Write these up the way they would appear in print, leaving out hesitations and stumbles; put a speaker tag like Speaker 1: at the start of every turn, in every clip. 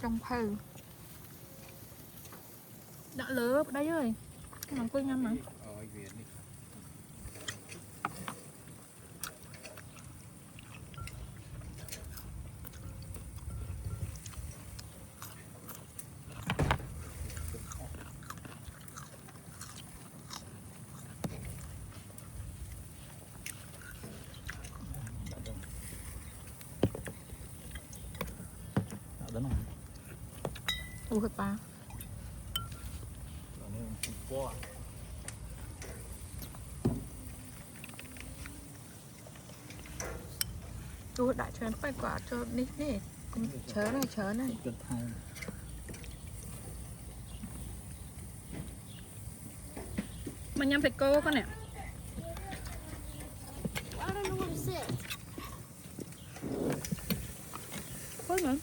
Speaker 1: trong phơi đã lứa đây ơi làm quên ăn mà
Speaker 2: đó này
Speaker 1: ủa ba chú đã cho phải quả cho nít nè chớ này mà nhâm thịt cô con nè phối nữa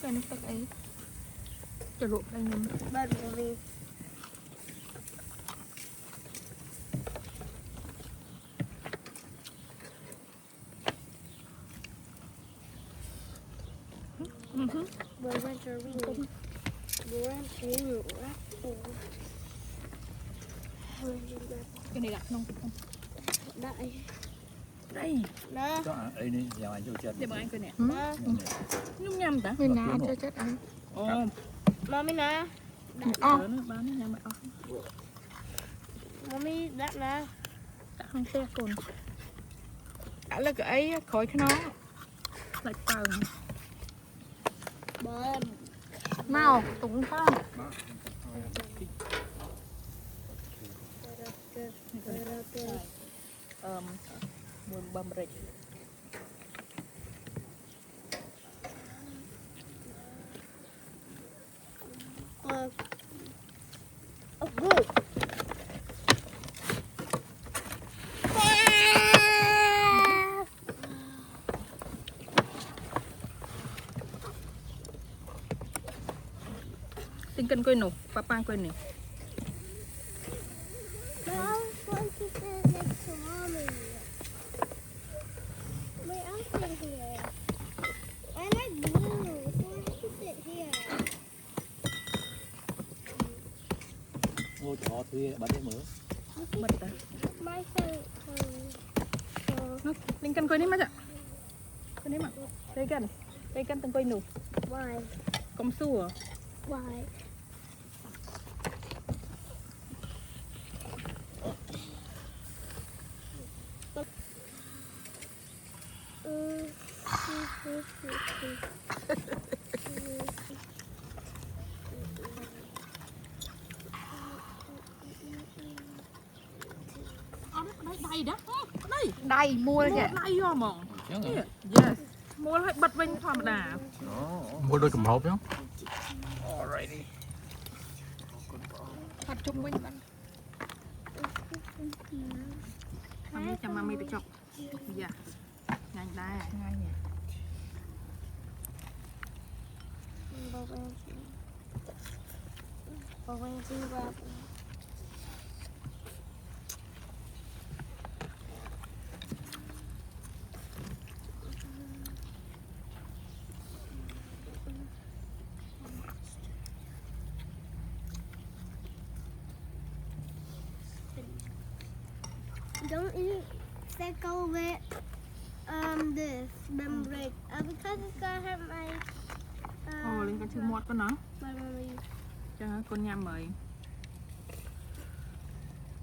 Speaker 1: cái nước tắc ấy cho luộc đây nhâm
Speaker 3: Bật vì Bữa ra cho mình bữa ăn thấy nhiều lắm
Speaker 1: cái này đặt không
Speaker 3: đại
Speaker 1: đây
Speaker 3: đó
Speaker 2: đây đi giờ anh cho chân
Speaker 1: để bọn anh coi nè
Speaker 3: đó
Speaker 1: nhung nhâm ta
Speaker 4: mình nào cho chết anh
Speaker 1: ồ
Speaker 3: mommy nè
Speaker 1: chớ nó bán nó nhâm mày
Speaker 3: mommy đặt nè
Speaker 1: đã không xe cồn
Speaker 4: đã là cái ấy khỏi cái nó
Speaker 1: lại tàu
Speaker 3: bơm
Speaker 4: mau tụng không
Speaker 1: buồn bầm rịch tính cân quên nổ papa quên nè
Speaker 2: ngô trò thuê bắt đấy mới
Speaker 1: bật ta tính cân quên đấy mà chả quên đấy mà đây cân từng quên nổ
Speaker 3: Why?
Speaker 1: công su à
Speaker 3: Why?
Speaker 1: đây đó đây
Speaker 4: đây mua vậy
Speaker 1: đây vô mà yes mua lại bật vinh thòm đà
Speaker 2: mua đôi cầm hộp nhá
Speaker 4: thật chung với bạn
Speaker 1: mami chăm mami bị chọc dạ nhanh đây
Speaker 4: ngay nhỉ
Speaker 3: Don't eat take over this membrane because it's gonna have my
Speaker 1: ồ lên con chữ mọt con nó
Speaker 3: my mommy.
Speaker 1: cho con nhâm mời